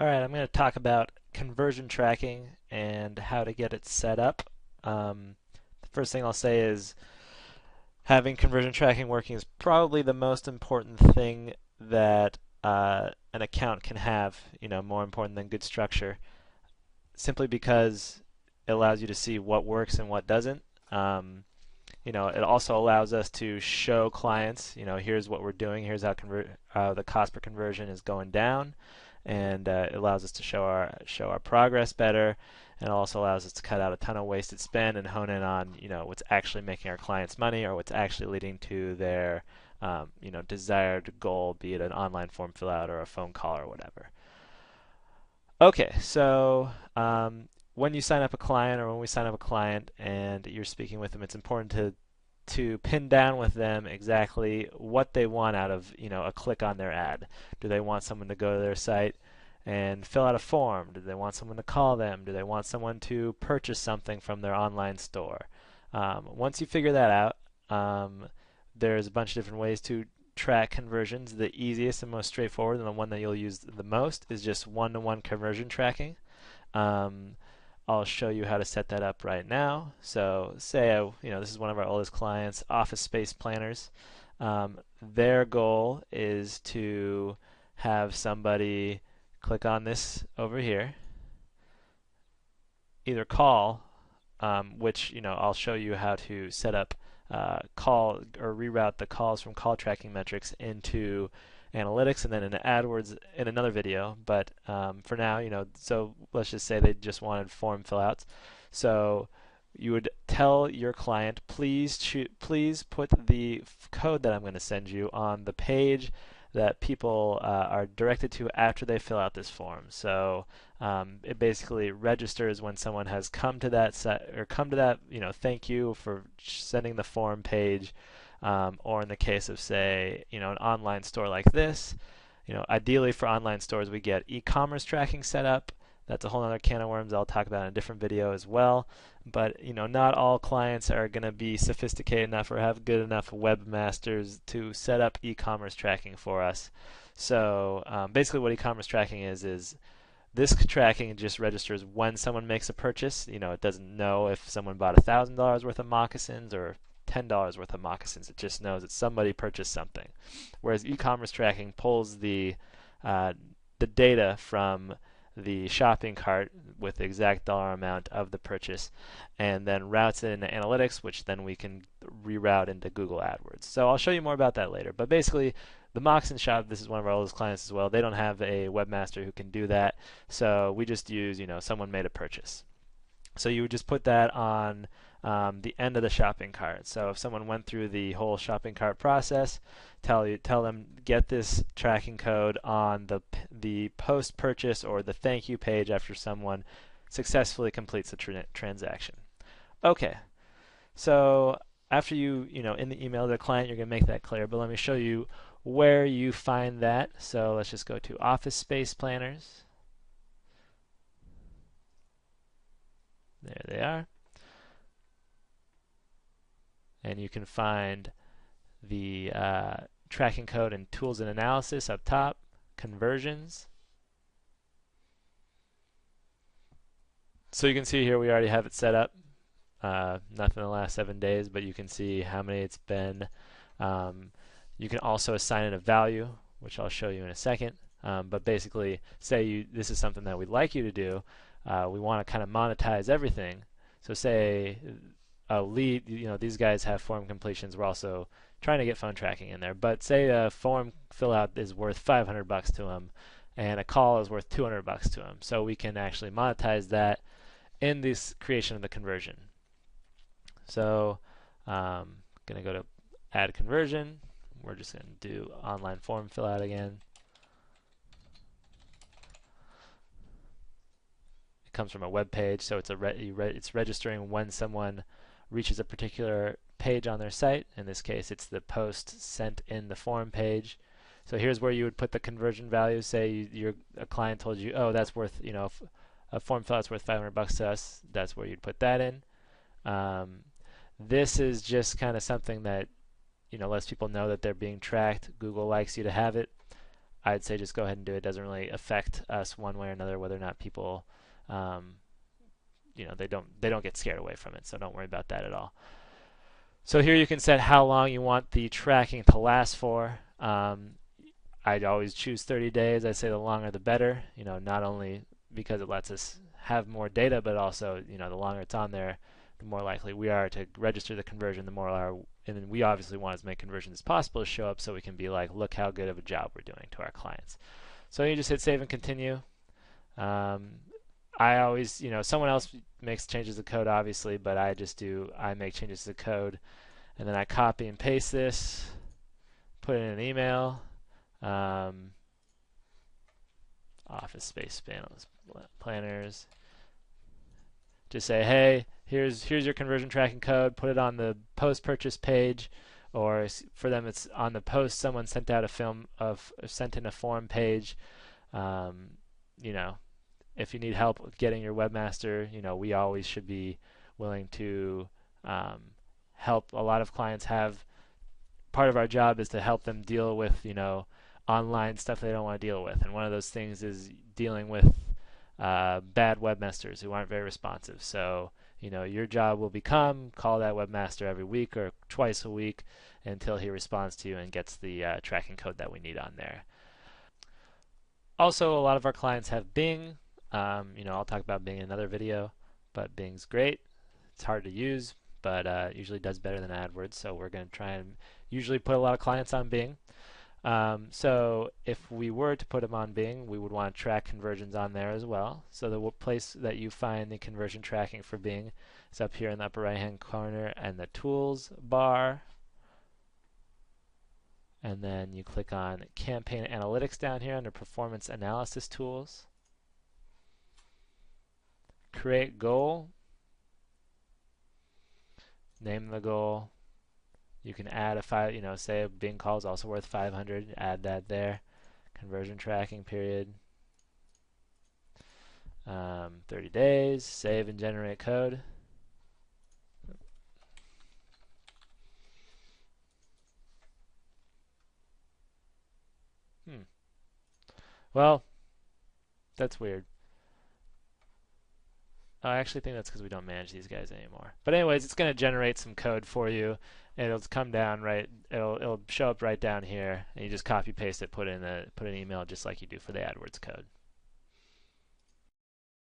Alright, I'm going to talk about conversion tracking and how to get it set up. The first thing I'll say is having conversion tracking working is probably the most important thing that an account can have, more important than good structure, simply because it allows you to see what works and what doesn't. It also allows us to show clients, here's what we're doing, here's how the cost per conversion is going down, and it allows us to show our progress better, and it also allows us to cut out a ton of wasted spend and hone in on what's actually making our clients money or what's actually leading to their desired goal, be it an online form fill out or a phone call or whatever. Okay, so when you sign up a client or when we sign up a client and you're speaking with them, it's important to pin down with them exactly what they want out of a click on their ad. Do they want someone to go to their site and fill out a form? Do they want someone to call them? Do they want someone to purchase something from their online store? Once you figure that out, there's a bunch of different ways to track conversions. The easiest and most straightforward, and the one that you'll use the most, is just one-to-one conversion tracking. Um, I'll show you how to set that up right now. So say, this is one of our oldest clients, Office Space Planners. Their goal is to have somebody click on this over here, either call, which I'll show you how to set up call or reroute the calls from call tracking metrics into analytics and then into AdWords in another video. But for now, so let's just say they just wanted form fill outs. So you would tell your client, please put the code that I'm going to send you on the page that people are directed to after they fill out this form. So it basically registers when someone has come to that set or come to that, thank you for sending the form page, or in the case of say, an online store like this, ideally for online stores we get e-commerce tracking set up. That's a whole other can of worms I'll talk about in a different video as well. But not all clients are going to be sophisticated enough or have good enough webmasters to set up e-commerce tracking for us. So basically, what e-commerce tracking is this tracking just registers when someone makes a purchase. It doesn't know if someone bought $1,000 worth of moccasins or $10 worth of moccasins. It just knows that somebody purchased something. Whereas e-commerce tracking pulls the data from the shopping cart with the exact dollar amount of the purchase and then routes it into analytics, which then we can reroute into Google AdWords. So I'll show you more about that later. But basically, the Moccasin shop, this is one of our oldest clients as well, they don't have a webmaster who can do that. So we just use, someone made a purchase. So you would just put that on the end of the shopping cart. So if someone went through the whole shopping cart process, tell them get this tracking code on the post purchase or the thank you page after someone successfully completes the transaction. Okay, so after in the email to the client, you're going to make that clear. But let me show you where you find that. So let's just go to Office Space Planners. There they are. And you can find the tracking code and tools and analysis up top, conversions. So you can see here we already have it set up. Nothing in the last 7 days, but you can see how many it's been. You can also assign it a value, which I'll show you in a second. But basically, say this is something that we'd like you to do. We want to kind of monetize everything. So say a lead, these guys have form completions. We're also trying to get phone tracking in there. But say a form fill out is worth $500 to them, and a call is worth $200 to them. So we can actually monetize that in this creation of the conversion. So going to go to add conversion. We're just going to do online form fill out again. It comes from a web page, so it's registering when someone reaches a particular page on their site. In this case, it's the post sent in the form page. So here's where you would put the conversion value. Say a client told you, oh, that's worth, a form fill out's worth $500 to us. That's where you'd put that in. This is just kind of something that lets people know that they're being tracked. Google likes you to have it. I'd say just go ahead and do it. It doesn't really affect us one way or another whether or not people, um, they don't get scared away from it. So don't worry about that at all. So here you can set how long you want the tracking to last for. I'd always choose 30 days. I say the longer the better. Not only because it lets us have more data, but also, the longer it's on there, the more likely we are to register the conversion, and then we obviously want as many conversions as possible to show up so we can be like, look how good of a job we're doing to our clients. So you just hit save and continue. I always, someone else makes changes to code obviously, but I make changes to the code, and then I copy and paste this, put it in an email, office space planners. Just say, hey, here's your conversion tracking code. Put it on the post-purchase page, or for them, it's on the post someone sent out sent in a form page. You know, if you need help with getting your webmaster, we always should be willing to help. A lot of clients have part of our job is to help them deal with online stuff they don't want to deal with, and one of those things is dealing with bad webmasters who aren't very responsive. So your job will become call that webmaster every week or twice a week until he responds to you and gets the tracking code that we need on there. Also, a lot of our clients have Bing. I'll talk about Bing in another video, but Bing's great. It's hard to use, but usually does better than AdWords. So we're going to try and usually put a lot of clients on Bing. So if we were to put them on Bing, we would want to track conversions on there as well. So the place that you find the conversion tracking for Bing is up here in the upper right hand corner and the tools bar. And then you click on campaign analytics down here under performance analysis tools. Create goal. Name the goal. You can add say a Bing call is also worth 500, add that there. Conversion tracking period. 30 days, save and generate code. Well, that's weird. I actually think that's because we don't manage these guys anymore. But anyways, it's going to generate some code for you. It'll come down right. It'll show up right down here, and you just copy paste it, put in an email just like you do for the AdWords code.